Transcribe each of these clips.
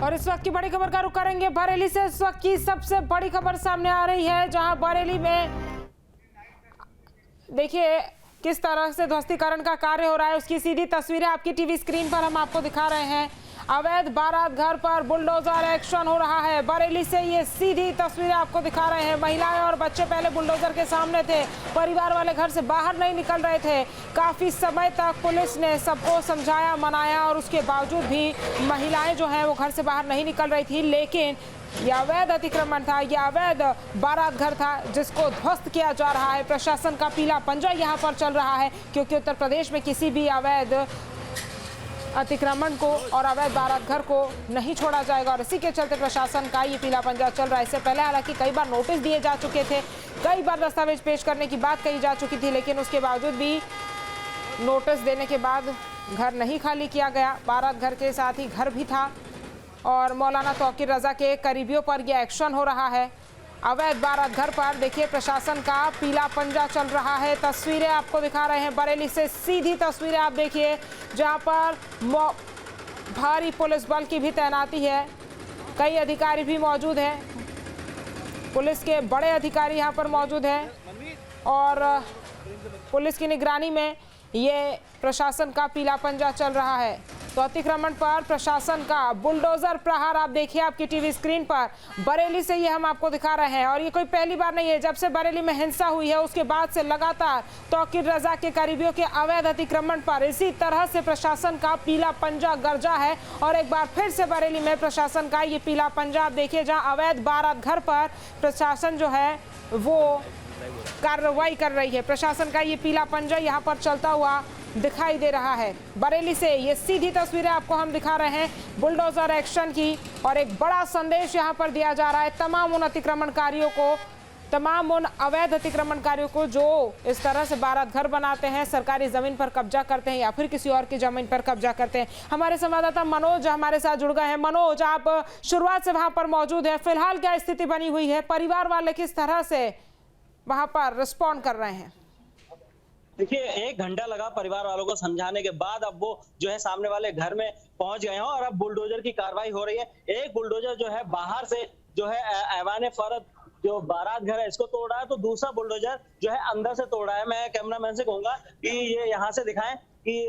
और इस वक्त की बड़ी खबर का रुख करेंगे बरेली से। इस वक्त की सबसे बड़ी खबर सामने आ रही है, जहां बरेली में देखिए किस तरह से ध्वस्तीकरण का कार्य हो रहा है, उसकी सीधी तस्वीरें आपकी टीवी स्क्रीन पर हम आपको दिखा रहे हैं। अवैध बारात घर पर बुलडोजर एक्शन हो रहा है। बरेली से ये सीधी तस्वीरें आपको दिखा रहे हैं। महिलाएं और बच्चे पहले बुलडोजर के सामने थे, परिवार वाले घर से बाहर नहीं निकल रहे थे। काफी समय तक पुलिस ने सबको समझाया मनाया और उसके बावजूद भी महिलाएं जो हैं वो घर से बाहर नहीं निकल रही थी। लेकिन यह अवैध अतिक्रमण था, यह अवैध बारात घर था जिसको ध्वस्त किया जा रहा है। प्रशासन का पीला पंजा यहाँ पर चल रहा है, क्योंकि उत्तर प्रदेश में किसी भी अवैध अतिक्रमण को और अवैध बारात घर को नहीं छोड़ा जाएगा। और इसी के चलते प्रशासन का ये पीला पंजा चल रहा है। इससे पहले हालांकि कई बार नोटिस दिए जा चुके थे, कई बार दस्तावेज पेश करने की बात कही जा चुकी थी, लेकिन उसके बावजूद भी नोटिस देने के बाद घर नहीं खाली किया गया। बारात घर के साथ ही घर भी था और मौलाना तौकीर रजा के करीबियों पर यह एक्शन हो रहा है। अवैध बारात घर पर देखिए प्रशासन का पीला पंजा चल रहा है। तस्वीरें आपको दिखा रहे हैं बरेली से, सीधी तस्वीरें आप देखिए, जहां पर भारी पुलिस बल की भी तैनाती है। कई अधिकारी भी मौजूद हैं, पुलिस के बड़े अधिकारी यहां पर मौजूद हैं और पुलिस की निगरानी में ये प्रशासन का पीला पंजा चल रहा है। तो अतिक्रमण पर प्रशासन का बुलडोजर प्रहार आप देखिए आपकी टीवी स्क्रीन पर। बरेली से ये हम आपको दिखा रहे हैं और ये कोई पहली बार नहीं है। जब से बरेली में हिंसा हुई है उसके बाद से लगातार तौकीर रजा के करीबियों के अवैध अतिक्रमण पर इसी तरह से प्रशासन का पीला पंजा गरजा है। और एक बार फिर से बरेली में प्रशासन का ये पीला पंजा आप देखिए, जहाँ अवैध बारात घर पर प्रशासन जो है वो कार्रवाई कर रही है। प्रशासन का ये पीला पंजा यहाँ पर चलता हुआ दिखाई दे रहा है। बरेली से ये सीधी तस्वीरें आपको हम दिखा रहे हैं बुलडोजर एक्शन की, और एक बड़ा संदेश यहाँ पर दिया जा रहा है तमाम उन अतिक्रमणकारियों को, तमाम उन अवैध अतिक्रमणकारियों को जो इस तरह से बारात घर बनाते हैं, सरकारी जमीन पर कब्जा करते हैं या फिर किसी और की जमीन पर कब्जा करते हैं। हमारे संवाददाता मनोज हमारे साथ जुड़ गए हैं। मनोज, आप शुरुआत से वहां पर मौजूद है, फिलहाल क्या स्थिति बनी हुई है, परिवार वाले किस तरह से वहां पर रिस्पॉन्ड कर रहे हैं? देखिए 1 घंटा लगा परिवार वालों को समझाने के बाद अब वो जो है सामने वाले घर में पहुंच गए हैं और अब बुलडोजर की कार्रवाई हो रही है। एक बुलडोजर जो है बाहर से जो है ऐवान फरद जो बारात घर है इसको तोड़ रहा है, तो दूसरा बुलडोजर जो है अंदर से तोड़ रहा है। मैं कैमरामैन से कहूंगा कि ये यहाँ से दिखाएं कि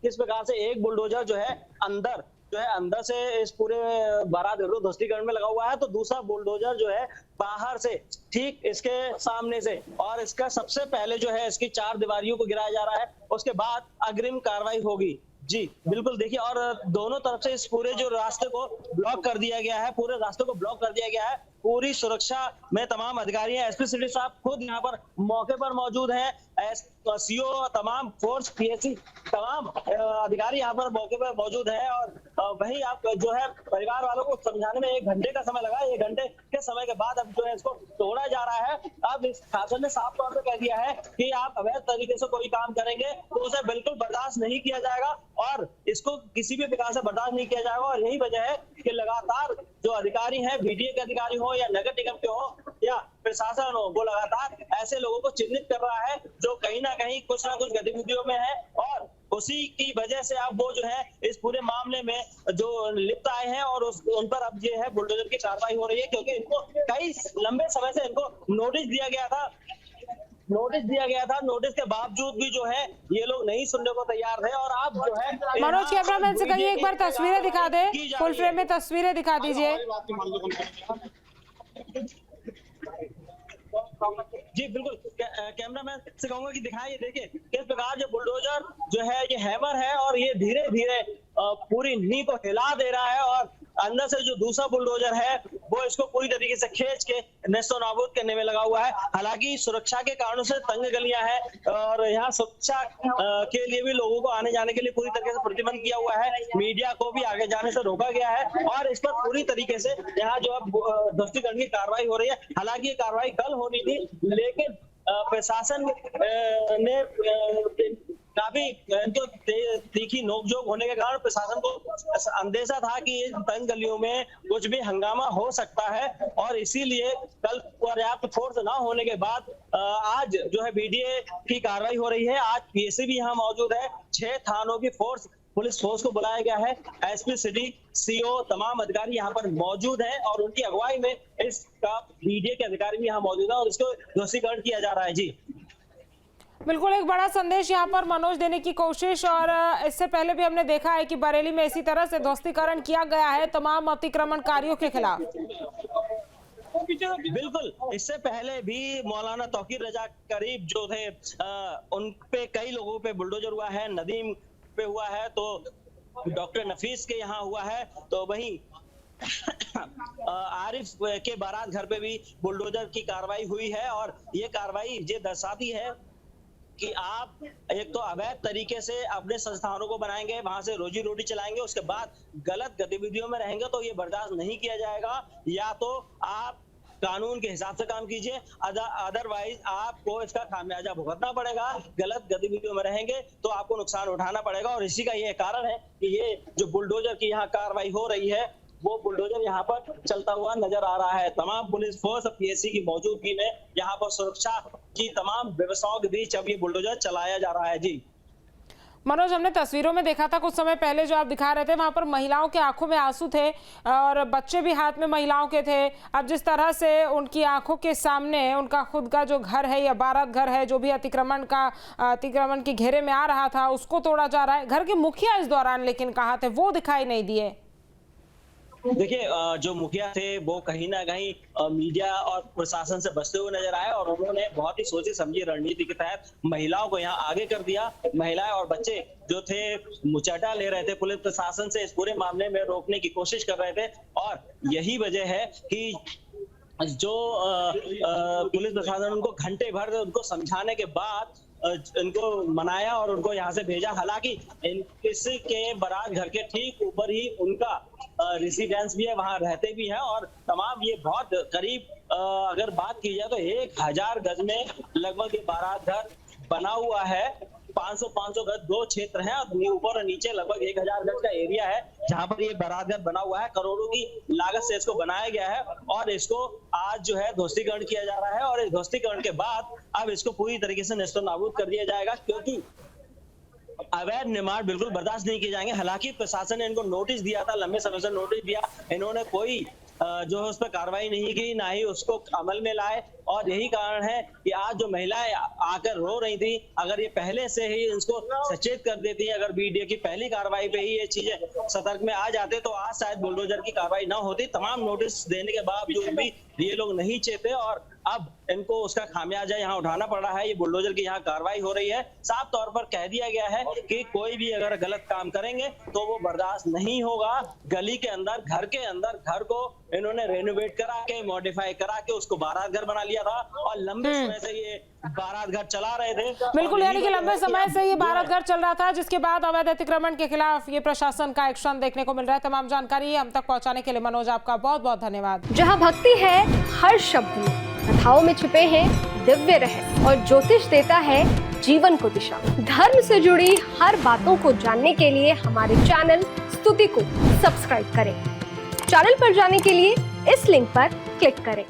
किस प्रकार से एक बुलडोजर जो है अंदर से इस पूरे बारात घर को ध्वस्तीकरण में लगा हुआ है, तो दूसरा बुलडोजर जो है बाहर से ठीक इसके सामने से, और इसका सबसे पहले जो है इसकी 4 दीवारियों को गिराया जा रहा है, उसके बाद अग्रिम कार्रवाई होगी। जी बिल्कुल, देखिए और दोनों तरफ से इस पूरे जो रास्ते को ब्लॉक कर दिया गया है, पूरे रास्ते को ब्लॉक कर दिया गया है। पूरी सुरक्षा में तमाम अधिकारी हैं, एसपी सिटी साहब खुद यहाँ पर मौके पर मौजूद हैं, सीओ तमाम फोर्स पीएससी तमाम अधिकारी यहाँ पर मौके पर मौजूद है। और वहीं आप जो है परिवार वालों को समझाने में 1 घंटे का समय लगा। 1 घंटे के समय के बाद अब जो है इसको तोड़ा जा रहा है। अब इस शासन ने साफ तौर पर कह दिया है कि आप अवैध तरीके से कोई काम करेंगे तो उसे बिल्कुल बर्दाश्त नहीं किया जाएगा और इसको किसी भी प्रकार से बर्दाश्त नहीं किया जाएगा। और यही वजह है कि लगातार जो अधिकारी हैं, बीडीए के अधिकारी हो या नगर निगम के हो या प्रशासन हो, वो लगातार ऐसे लोगों को चिन्हित कर रहा है जो कहीं ना कहीं कुछ ना कुछ गतिविधियों में है, और उसी की वजह से अब वो जो है इस पूरे मामले में जो लिप्त आए हैं और उन पर अब ये है बुलडोजर की कार्रवाई हो रही है, क्योंकि इनको कई लंबे समय से इनको नोटिस दिया गया था। नोटिस के बावजूद भी जो है ये लोग नहीं सुनने को तैयार थे। और आप जो है मनोज कैमरामैन से कहिए एक बार तस्वीरें दिखा दे, फुल फ्रेम में तस्वीरें दिखा दीजिए। जी बिल्कुल, कैमरामैन से कहूंगा कि दिखाइए, देखिए किस प्रकार जो बुलडोजर जो है ये हैमर है और ये धीरे धीरे पूरी नींव को हिला दे रहा है, और अंदर से जो दूसरा बुलडोजर है वो इसको पूरी तरीके से खींच के नेस्तो नाबूद करने में लगा हुआ है। हालांकि सुरक्षा के कारणों से तंग गलियां हैं और यहाँ सुरक्षा के लिए भी लोगों को आने जाने के लिए पूरी तरीके से प्रतिबंध किया हुआ है। मीडिया को भी आगे जाने से रोका गया है और इस पर पूरी तरीके से यहाँ जो है ध्वस्तीकरण की कार्रवाई हो रही है। हालांकि ये कार्रवाई कल होनी थी, लेकिन प्रशासन ने काफी तीखी नोकझोंक होने के कारण प्रशासन को अंदेशा था कि इन तंग गलियों में कुछ भी हंगामा हो सकता है, और इसीलिए कल पर्याप्त फोर्स ना होने के बाद आज जो है बीडीए की कार्रवाई हो रही है। आज पीएससी भी यहाँ मौजूद है, 6 थानों की फोर्स पुलिस फोर्स को बुलाया गया है। एसपी सिटी, सीओ, तमाम अधिकारी यहाँ पर मौजूद हैं और उनकी अगुवाई में इसका बीडीए के अधिकारी भी यहाँ मौजूद है और इसको ध्वस्तीकरण किया जा रहा है। जी बिल्कुल, एक बड़ा संदेश यहाँ पर मनोज देने की कोशिश, और इससे पहले भी हमने देखा है कि बरेली में इसी तरह से ध्वस्तीकरण किया गया है तमाम अतिक्रमणकारियों के खिलाफ। बिल्कुल, इससे पहले भी मौलाना तौकीर रजा करीब जो थे उन पे कई लोगों पे बुलडोजर हुआ है, नदीम पे हुआ है, तो डॉक्टर नफीस के यहाँ हुआ है, तो वहीं आरिफ के बारात घर पे भी बुलडोजर की कार्रवाई हुई है। और ये कार्रवाई ये दर्शाती है कि आप एक तो अवैध तरीके से अपने संस्थानों को बनाएंगे, वहां से रोजी रोटी चलाएंगे, उसके बाद गलत गतिविधियों में रहेंगे तो ये बर्दाश्त नहीं किया जाएगा। या तो आप कानून के हिसाब से काम कीजिए, अदरवाइज आपको इसका खामियाजा भुगतना पड़ेगा। गलत गतिविधियों में रहेंगे तो आपको नुकसान उठाना पड़ेगा। और इसी का ये कारण है कि ये जो बुलडोजर की यहाँ कार्रवाई हो रही है, वो बुलडोजर यहाँ पर चलता हुआ नजर आ रहा है। तमाम पुलिस फोर्स पीएससी की मौजूदगी में यहाँ पर सुरक्षा की तमाम व्यवस्थाओं के बीच अब ये बुलडोजर चलाया जा रहा है। जी मनोज, हमने तस्वीरों में देखा था कुछ समय पहले जो आप दिखा रहे थे, वहां पर महिलाओं के आंखों में आंसू थे और बच्चे भी हाथ में महिलाओं के थे। अब जिस तरह से उनकी आंखों के सामने उनका खुद का जो घर है या बारात घर है, जो भी अतिक्रमण के घेरे में आ रहा था, उसको तोड़ा जा रहा है। घर के मुखिया इस दौरान लेकिन कहाँ थे, वो दिखाई नहीं दिए। देखिए, जो मुखिया थे वो कहीं ना कहीं मीडिया और प्रशासन से बचते हुए नजर आए और उन्होंने बहुत ही सोची समझी रणनीति के तहत महिलाओं को यहाँ आगे कर दिया। महिलाएं और बच्चे जो थे मुचैटा ले रहे थे, पुलिस प्रशासन से इस पूरे मामले में रोकने की कोशिश कर रहे थे। और यही वजह है कि जो पुलिस प्रशासन उनको घंटे भर उनको समझाने के बाद इनको मनाया और उनको यहाँ से भेजा। हालांकि किसी के बारात घर के ठीक ऊपर ही उनका रेसिडेंस भी है, वहां रहते भी हैं और तमाम ये बहुत करीब अगर बात की जाए तो 1000 गज में लगभग ये बारात घर बना हुआ है। 500 गज 2 क्षेत्र हैं और ऊपर और नीचे लगभग 1000 गज का एरिया है जहां पर ये बारात घर बना हुआ है। करोड़ों की लागत से इसको बनाया गया है और इसको आज जो है ध्वस्तीकरण किया जा रहा है। और इस ध्वस्तीकरण के बाद अब इसको पूरी तरीके से नेस्तो नाबूद कर दिया जाएगा, क्योंकि अवैध निर्माण बिल्कुल बर्दाश्त नहीं किए जाएंगे। हालांकि प्रशासन ने इनको नोटिस दिया था, लंबे समय से नोटिस दिया, इन्होंने कोई जो है उस पर कार्रवाई नहीं की, ना ही उसको अमल में लाए। और यही कारण है कि आज जो महिलाएं आकर रो रही थी, अगर ये पहले से ही इसको सचेत कर देती, अगर बीडीए की पहली कार्रवाई पे ही ये चीजें सतर्क में आ जाते तो आज शायद बुलडोजर की कार्रवाई ना होती। तमाम नोटिस देने के बावजूद भी ये लोग नहीं चेते और अब इनको उसका खामियाजा यहाँ उठाना पड़ रहा है। ये बुलडोजर की यहाँ कार्रवाई हो रही है। साफ तौर पर कह दिया गया है कि कोई भी अगर गलत काम करेंगे तो वो बर्दाश्त नहीं होगा। गली के अंदर, घर के अंदर, घर को इन्होंने रेनोवेट करा के, मॉडिफाई करा के उसको बारात घर बना लिया था और लंबे समय से ये बारात घर चला रहे थे। बिल्कुल, यानी कि लंबे समय से ये बारात घर चल रहा था, जिसके बाद अवैध अतिक्रमण के खिलाफ ये प्रशासन का एक्शन देखने को मिल रहा है। तमाम जानकारी हम तक पहुंचाने के लिए मनोज आपका बहुत बहुत धन्यवाद। जहां भक्ति है हर शब्द में, कथाओं में छुपे हैं दिव्य रहस्य और ज्योतिष देता है जीवन को दिशा। धर्म से जुड़ी हर बातों को जानने के लिए हमारे चैनल स्तुति को सब्सक्राइब करें। चैनल पर जाने के लिए इस लिंक पर क्लिक करें।